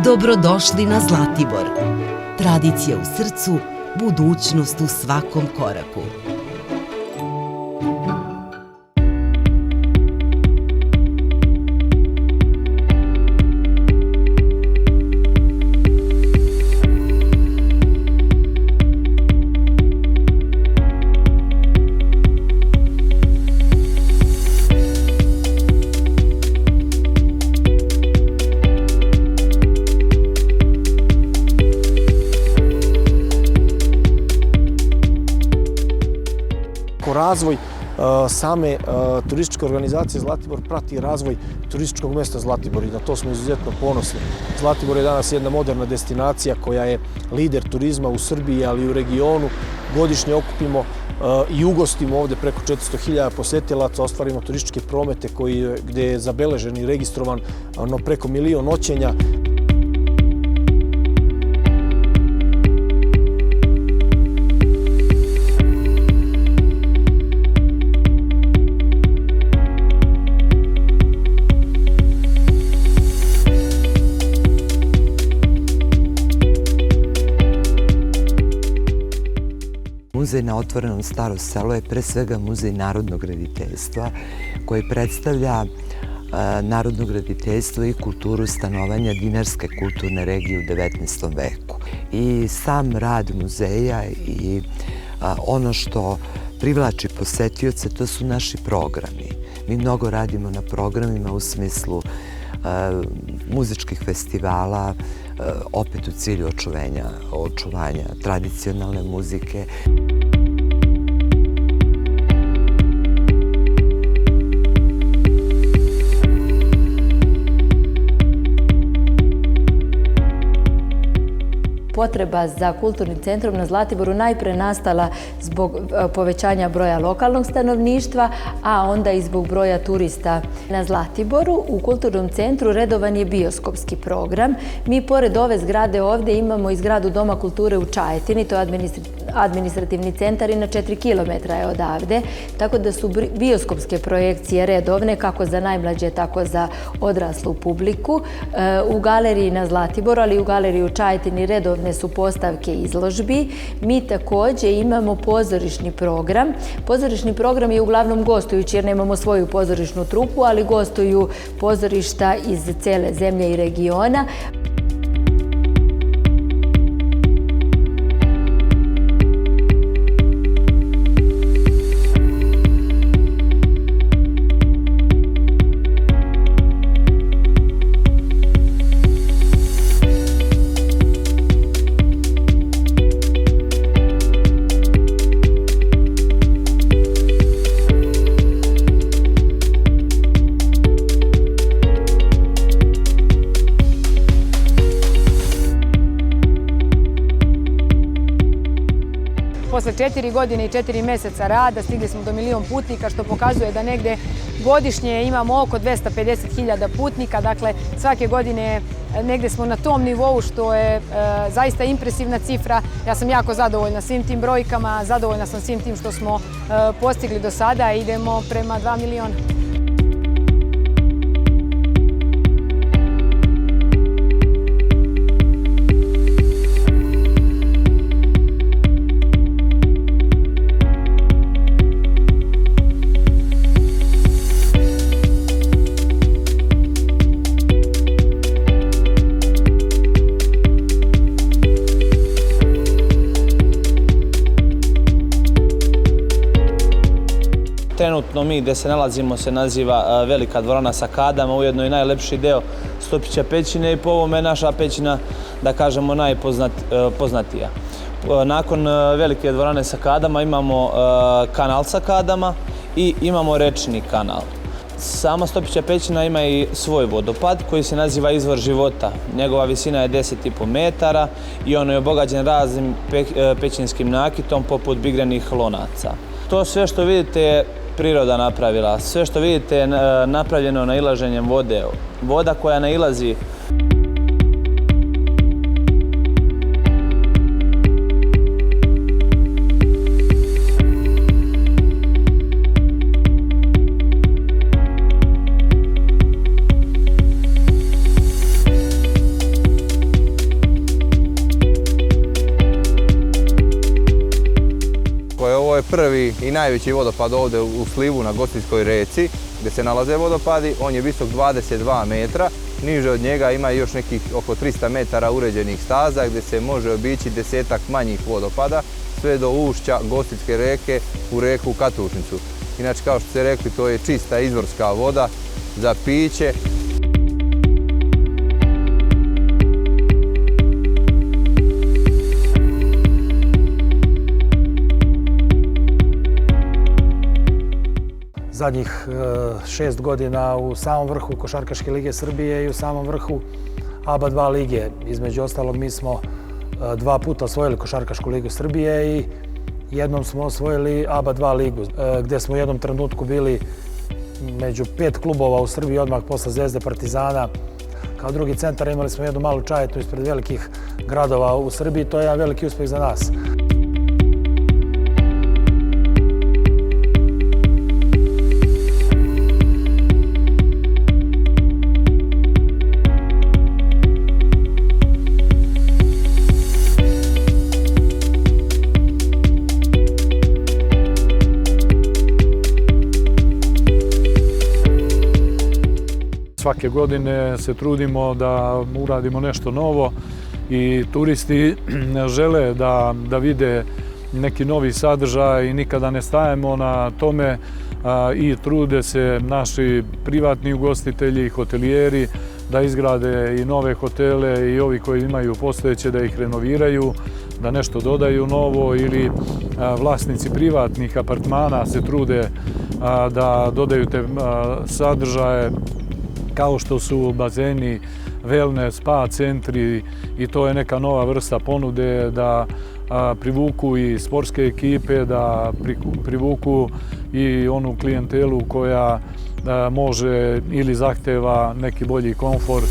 Dobrodošli na Zlatibor. Tradicija u srcu, budućnost u svakom koraku. Razvoj same turističke organizacije Zlatibor prati razvoj turističkog mesta Zlatibor i na to smo izuzetno ponosni. Zlatibor je danas jedna moderna destinacija koja je lider turizma u Srbiji, ali i u regionu. Godišnje okupimo i ugostimo ovde preko 400.000 posetilaca, ostvarimo turističke promete gde je zabeležen i registrovan preko 1.000.000 noćenja. Muzej na otvorenom Staro selo je pre svega muzej narodnog graditeljstva koji predstavlja narodno graditeljstvo i kulturu stanovanja dinarske kulturne regije u 19. veku. I sam rad muzeja i ono što privlači posetioce, to su naši programi. Mi mnogo radimo na programima u smislu muzičkih festivala, opet u cilju očuvanja tradicionalne muzike. Potreba za kulturnim centrom na Zlatiboru najpre nastala zbog povećanja broja lokalnog stanovništva, a onda i zbog broja turista. Na Zlatiboru u kulturnom centru redovan je bioskopski program. Mi pored ove zgrade ovde imamo i zgradu Doma kulture u Čajetini, to je administrativni centar i na 4 km je odavde, tako da su bioskopske projekcije redovne kako za najmlađe, tako za odraslu publiku. U galeriji na Zlatiboru, ali i u galeriji u Čajetini redovne su postavke izložbi. Mi takođe imamo pozorišni program. Pozorišni program je uglavnom gostujući jer nemamo svoju pozorišnu trupu, ali gostuju pozorišta iz cele zemlje i regiona. Posle 4 godine i 4 meseca rada stigli smo do 1.000.000 putnika, što pokazuje da negde godišnje imamo oko 250.000 putnika. Dakle, svake godine negde smo na tom nivou, što je zaista impresivna cifra. Ja sam jako zadovoljna svim tim brojkama, zadovoljna sam svim tim što smo postigli do sada. Idemo prema 2 miliona. Trenutno mi gde se nalazimo se naziva Velika dvorana sa kadama, ujedno i najlepši deo Stopića pećine i po ovome je naša pećina, da kažemo, najpoznatija. Nakon Velike dvorane sa kadama imamo kanal sa kadama i imamo rečni kanal. Sama Stopića pećina ima i svoj vodopad koji se naziva Izvor života. Njegova visina je 10,5 metara i ono je obogaćen raznim pećinskim nakitom poput bigrenih lonaca. To sve što vidite je priroda napravila. Sve što vidite je napravljeno nailaženjem vode. Voda koja nailazi prvi i najveći vodopad ovdje u slivu na Gostinskoj reci gdje se nalaze vodopadi. On je visok 22 metra. Niže od njega ima još nekih oko 300 metara uređenih staza gdje se može obići 10-ak manjih vodopada sve do ušća Gostinske reke u reku Katušnicu. Inače, kao što ste rekli, to je čista izvorska voda za piće. Zadnjih 6 godina u samom vrhu Košarkaške lige Srbije i u samom vrhu ABA 2 lige. Između ostalog, mi smo 2 puta osvojili Košarkašku ligu Srbije i jednom smo osvojili ABA 2 ligu, gdje smo u jednom trenutku bili među 5 klubova u Srbiji, odmah posle Zvezde, Partizana. Kao drugi centar imali smo jednu malu Čajetinu ispred velikih gradova u Srbiji. To je jedan veliki uspeh za nas. Svake godine se trudimo da uradimo nešto novo i turisti žele da vide neki novi sadržaj i nikada ne stajemo na tome i trude se naši privatni ugostitelji i hotelijeri da izgrade i nove hotele i ovi koji imaju postojeće da ih renoviraju, da nešto dodaju novo ili vlasnici privatnih apartmana se trude da dodaju te sadržaje kao što su bazeni, wellness, spa centri i to je neka nova vrsta ponude da privuku i sportske ekipe, da privuku i onu klijentelu koja može ili zahteva neki bolji komfort.